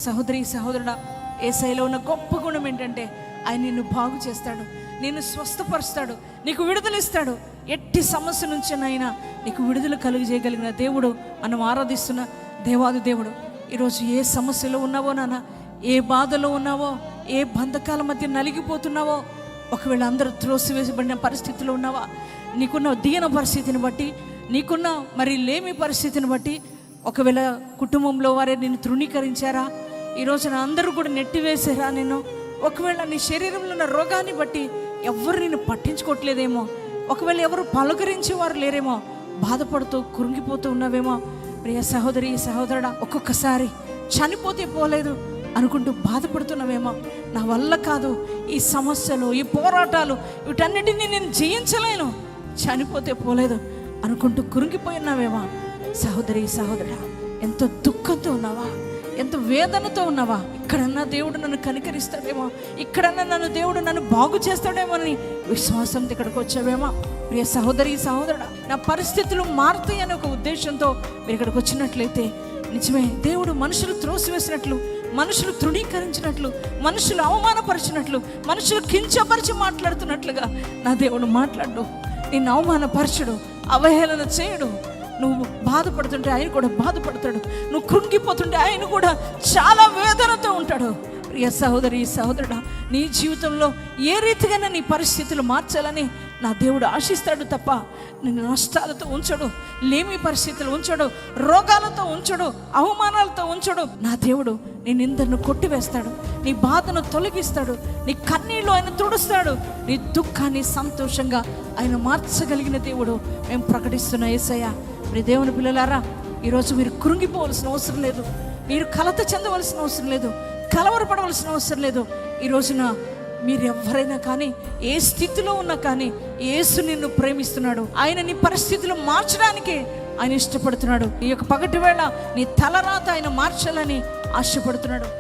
సహోదరి సహోదరుడా, యేసయ్యలో ఉన్న గొప్ప గుణం ఏంటంటే ఆయన నిన్ను బాగు చేస్తాడు, నిన్ను స్వస్థపరుస్తాడు, నీకు విడుదలిస్తాడు. ఎట్టి సమస్య నుంచినైనా నీకు విడుదల కలుగజేయగలిగిన దేవుడు మనం ఆరాధిస్తున్న దేవాది దేవుడు. ఈరోజు ఏ సమస్యలో ఉన్నావో నాన్న, ఏ బాధలో ఉన్నావో, ఏ బంధకాల మధ్య నలిగిపోతున్నావో, ఒకవేళ అందరూ త్రోసివేసబడిన పరిస్థితిలో ఉన్నావా, నీకున్న దీన పరిస్థితిని బట్టి, నీకున్న మరి లేమి పరిస్థితిని బట్టి, ఒకవేళ కుటుంబంలో వారే నిన్ను తృణీకరించారా, ఈ రోజున అందరూ కూడా నెట్టివేసారా నిన్ను, ఒకవేళ నీ శరీరంలో ఉన్న రోగాన్ని బట్టి ఎవరు నిన్ను పట్టించుకోవట్లేదేమో, ఒకవేళ ఎవరు పలకరించేవారు లేరేమో, బాధపడుతూ కృంగిపోతూ ఉన్నావేమో, ప్రియ సహోదరి సహోదరుడా, ఒక్కొక్కసారి చనిపోతే పోలేదు అనుకుంటూ బాధపడుతున్నావేమో, నా వల్ల కాదు, ఈ సమస్యలు, ఈ పోరాటాలు, వీటన్నిటిని నేను జయించలేను, చనిపోతే పోలేదు అనుకుంటూ కృంగిపోయినావేమో. సహోదరి సహోదరుడా, ఎంతో దుఃఖంతో ఉన్నావా, ఎంత వేదనతో ఉన్నావా, ఇక్కడన్నా దేవుడు నన్ను కనికరిస్తాడేమో, ఇక్కడన్నా దేవుడు నన్ను బాగు చేస్తాడేమో అని విశ్వాసంతో ఇక్కడికి వచ్చావేమో. ప్రియ సహోదరి సహోదరుడా, నా పరిస్థితులు మారుతాయి అనే ఒక ఉద్దేశంతో మీరు ఇక్కడికి వచ్చినట్లయితే, నిజమే, దేవుడు మనుషులు త్రోసివేసినట్లు, మనుషులు తృణీకరించినట్లు, మనుషులు అవమానపరిచినట్లు, మనుషులు కించపరిచి మాట్లాడుతున్నట్లుగా నా దేవుడు మాట్లాడు. నిన్ను అవమానపరచడు, అవహేళన చేయడు. నువ్వు బాధపడుతుంటే ఆయన కూడా బాధపడతాడు, నువ్వు కృంగిపోతుంటే ఆయన కూడా చాలా వేదనతో ఉంటాడు. ప్రియ సహోదరి సహోదరుడా, నీ జీవితంలో ఏ రీతిగా నీ పరిస్థితులు మార్చాలని నా దేవుడు ఆశిస్తాడు తప్ప నిన్ను నష్టాలతో ఉంచడు, లేమి పరిస్థితులు ఉంచడు, రోగాలతో ఉంచడు, అవమానాలతో ఉంచడు. నా దేవుడు నీ నిందను కొట్టివేస్తాడు, నీ బాధను తొలగిస్తాడు, నీ కన్నీళ్ళు ఆయన తుడుస్తాడు, నీ దుఃఖాన్ని సంతోషంగా ఆయన మార్చగలిగిన దేవుడు మేము ప్రకటిస్తున్న యేసయ్య. మరి దేవుని పిల్లలారా, ఈరోజు మీరు కృంగిపోవలసిన అవసరం లేదు, మీరు కలత చెందవలసిన అవసరం లేదు, కలవరపడవలసిన అవసరం లేదు. ఈ రోజున మీరు ఎవరైనా కానీ, ఏ స్థితిలో ఉన్నా కానీ, యేసు నిన్ను ప్రేమిస్తున్నాడు. ఆయన నీ పరిస్థితులు మార్చడానికి ఆయన ఇష్టపడుతున్నాడు. ఈ యొక్క పగటి వేళ నీ తలరాత ఆయన మార్చాలని ఆశపడుతున్నాడు.